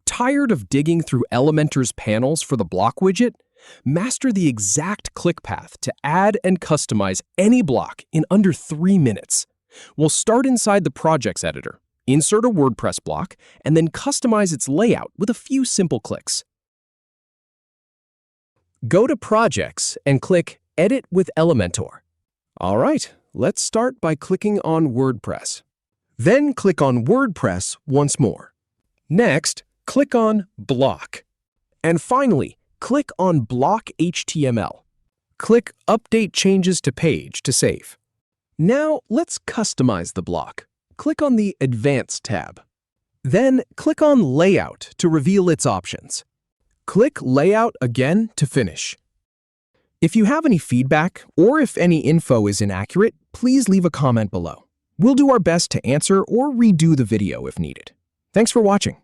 Tired of digging through Elementor's panels for the block widget? Master the exact click path to add and customize any block in under 3 minutes. We'll start inside the projects editor, insert a WordPress block, and then customize its layout with a few simple clicks. Go to Projects and click Edit with Elementor. All right, let's start by clicking on WordPress. Then click on WordPress once more. Next, click on Block. And finally, click on Block HTML. Click Update Changes to Page to save. Now, let's customize the block. Click on the Advanced tab. Then, click on Layout to reveal its options. Click Layout again to finish. If you have any feedback or if any info is inaccurate, please leave a comment below. We'll do our best to answer or redo the video if needed. Thanks for watching.